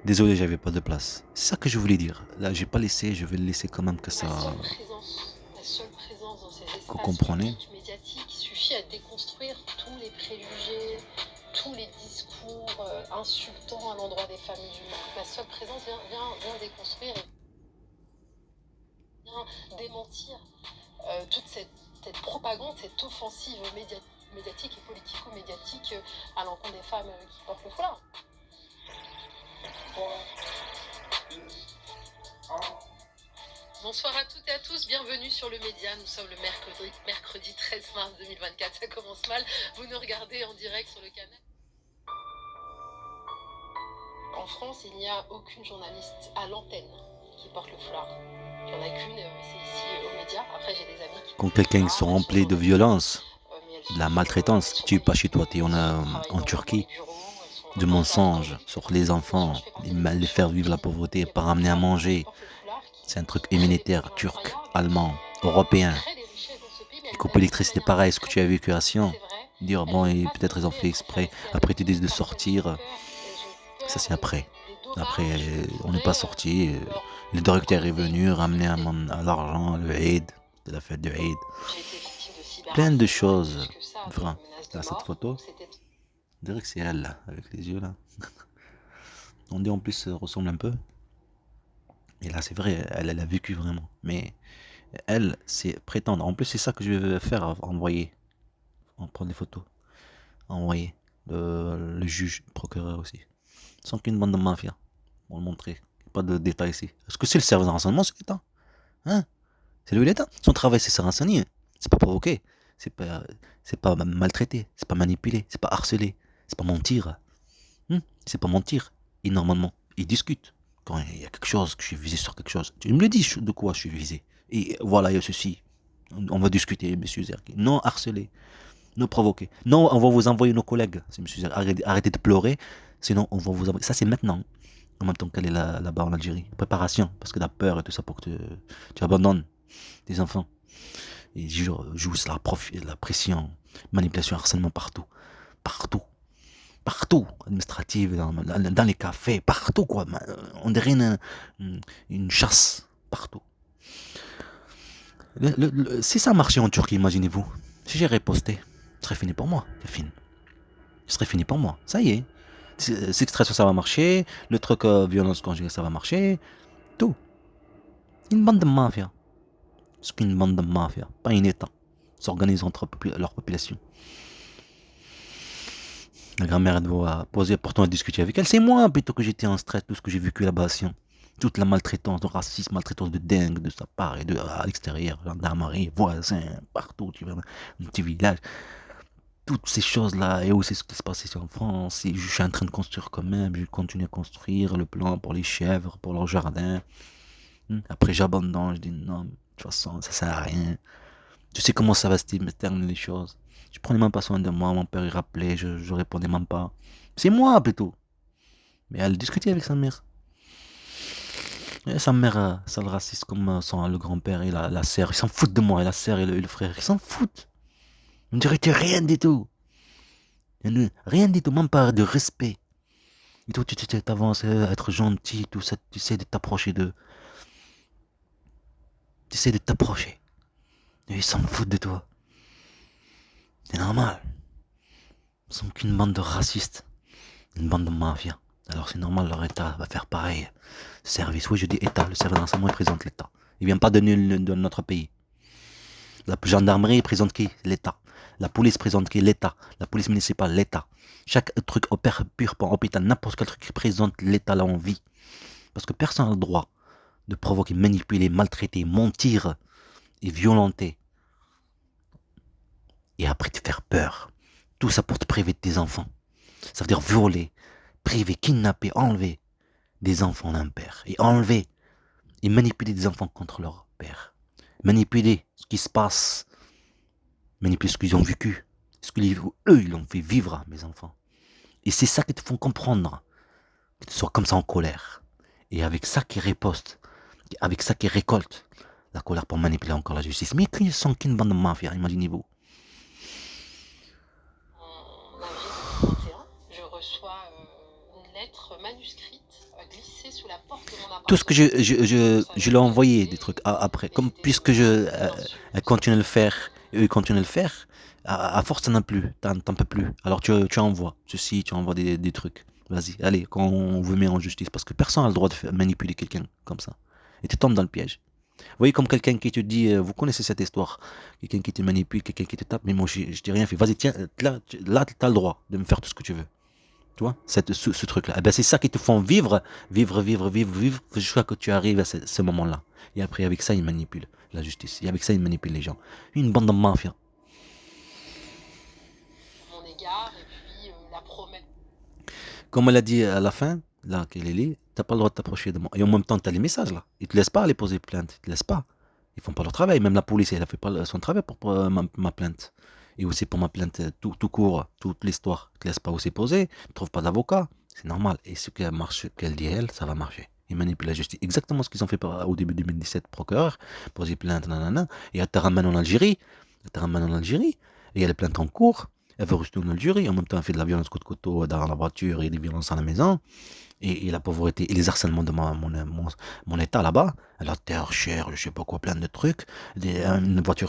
Désolé, j'avais pas de place. C'est ça que je voulais dire. Là, j'ai pas laissé, je vais le laisser quand même que ça. La seule présence dans ces Vous espaces comprenez? publics, médiatiques, suffit à déconstruire tous les préjugés, tous les discours insultants à l'endroit des femmes musulmanes. La seule présence vient déconstruire et vient démentir toute cette propagande, cette offensive médiatique et politico-médiatique à l'encontre des femmes qui portent le foulard. Bonsoir à toutes et à tous, bienvenue sur le Média. Nous sommes le mercredi 13 mars 2024. Ça commence mal. Vous nous regardez en direct sur le canal. En France, il n'y a aucune journaliste à l'antenne qui porte le foulard. Il n'y en a qu'une, c'est ici aux Médias. Après, j'ai des amis qui Quand portent le quelqu'un se foulard, elles sont remplit de journalistes, violence, mais elles de la sont, maltraitance, elles sont tu es pas chez toi, tu es travaillent en dans les Turquie, bureaux, elles sont de reporters mensonges individuels. sur les enfants, Je fais partie des les faire vivre la pauvreté, pas ramener à manger. C'est un truc humanitaire, turc, allemand, européen. Les coupes électricité, pareil, ce que tu as vécu à Sion. Dire, bon, et peut-être ils ont fait exprès. Après, tu dis de sortir. Ça, c'est après. Après, on n'est pas sorti. Le directeur est venu ramener à l'argent, le Eid, de la fête de Eid. Plein de choses. Enfin, là, cette photo, on dirait que c'est elle, là, avec les yeux, là. On dit en plus, ça ressemble un peu. Et là, c'est vrai, elle a vécu vraiment. Mais elle, c'est prétendre. En plus, c'est ça que je vais faire, envoyer. On prend des photos. Envoyer. Le juge, le procureur aussi. Sans qu'une bande de mafia. On va le montrer. Pas de détails ici. Est-ce que c'est le service de renseignement, c'est l'État? Hein? C'est lui l'État. Son travail, c'est se renseigner. C'est pas provoquer. C'est pas, c'est pas maltraiter. C'est pas manipuler. C'est pas harceler. C'est pas mentir. C'est pas mentir. Et normalement, ils discutent. Quand il y a quelque chose, que je suis visé sur quelque chose, tu me le dis de quoi je suis visé. Et voilà, il y a ceci. On va discuter, monsieur Zerki. Non harceler. Non provoquer. Non, on va vous envoyer nos collègues. C'est monsieur Zerki. Arrêtez de pleurer. Sinon, on va vous envoyer. Ça, c'est maintenant. En même temps qu'elle est là-bas en Algérie. Préparation. Parce que la peur et tout ça pour que tu abandonnes tes enfants. Et jouissent la pression, manipulation, harcèlement partout. Partout. Partout. Administrative, dans les cafés, partout quoi. On dirait une chasse. Partout. Si ça marchait en Turquie, imaginez-vous. Si j'ai reposté, ce serait fini pour moi. C'est fini. Ce serait fini pour moi. Ça y est. Sextration, ça va marcher. Le truc violence conjugale, ça va marcher. Tout. Une bande de mafia. C'est qu'une bande de mafia, pas un État. S'organise entre leur population. La grand-mère doit poser, pourtant à discuter avec elle. C'est moi plutôt que j'étais en stress, tout ce que j'ai vécu là-bas. Toute la maltraitance, le racisme, maltraitance de dingue de sa part et à l'extérieur, gendarmerie, voisins, partout, tu vois, un petit village. Toutes ces choses-là, et aussi ce qui se passait en France. Et je suis en train de construire quand même, je continue à construire le plan pour les chèvres, pour leur jardin. Après, j'abandonne, je dis non, de toute façon, ça sert à rien. Tu sais comment ça va se terminer les choses. Je prenais même pas soin de moi, mon père il rappelait, je répondais même pas. C'est moi plutôt. Mais elle discutait avec sa mère. Et sa mère, sale raciste comme le grand-père et la sœur, ils s'en foutent de moi, et la sœur et le frère, ils s'en foutent. On dirait que rien du tout. Rien du tout, même pas de respect. Et toi, tu t'avances à être gentil, tout ça, tu essaies de t'approcher d'eux. Tu essaies de t'approcher. Et ils s'en foutent de toi. C'est normal. Ils sont qu'une bande de racistes. Une bande de mafia. Alors c'est normal, leur État va faire pareil. Service, oui je dis État, le service de renseignement il présente l'État. Il vient pas de notre pays. La gendarmerie présente qui? L'État. La police présente qui? L'État. La police municipale, l'État. Chaque truc opère pur pour hôpital, n'importe quel truc qui présente l'État là on vit. Parce que personne n'a le droit de provoquer, manipuler, maltraiter, mentir et violenter. Et après te faire peur. Tout ça pour te priver de tes enfants. Ça veut dire violer, priver, kidnapper, enlever des enfants d'un père. Et enlever et manipuler des enfants contre leur père. Manipuler ce qui se passe. Manipuler ce qu'ils ont vécu. Ce qu'eux, ils l'ont fait vivre à mes enfants. Et c'est ça qui te font comprendre. Que tu sois comme ça en colère. Et avec ça qui riposte. Avec ça qui récolte la colère pour manipuler encore la justice. Mais qu'ils sont qu'une bande de mafia, imaginez-vous. En avril 2021, je reçois lettre manuscrite glissée sous la porte de mon appartement. Tout ce que je l'ai envoyé, des trucs après. Comme puisque elle continue de le faire, et eux ils continuent de le faire, à force t'en as plus, t'en peux plus. Alors tu envoies, ceci, tu envoies des trucs. Vas-y, allez, quand on vous met en justice, parce que personne n'a le droit de manipuler quelqu'un comme ça. Et tu tombes dans le piège. Vous voyez, comme quelqu'un qui te dit, vous connaissez cette histoire, quelqu'un qui te manipule, quelqu'un qui te tape, mais moi je t'ai rien fait. Vas-y, tiens, là t'as le droit de me faire tout ce que tu veux. Tu vois, ce truc-là. Eh ben, c'est ça qui te font vivre, jusqu'à ce que tu arrives à ce moment-là. Et après, avec ça, ils manipulent la justice. Et avec ça, ils manipulent les gens. Une bande de mafia. Mon égard, et puis la promesse. Comme elle a dit à la fin, là, qu'elle est là, t'as pas le droit de t'approcher de moi. Et en même temps, t'as les messages, là. Ils te laissent pas aller poser plainte. Ils te laissent pas. Ils font pas leur travail. Même la police, elle a fait pas son travail pour ma plainte. Et aussi pour ma plainte, tout court, toute l'histoire. Ils te laissent pas aussi poser. Ils trouvent pas d'avocat. C'est normal. Et ce qu'elle dit, elle, ça va marcher. Ils manipulent la justice. Exactement ce qu'ils ont fait au début 2017, procureur, poser plainte, nanana. Et elle te ramène en Algérie. Et elle est plainte en cours. Elle veut rester en Algérie. En même temps, elle fait de la violence coup de couteau dans la voiture et des violences à la maison. Et la pauvreté et les harcèlements de mon état là-bas, la terre chère, je sais pas quoi, plein de trucs, une voiture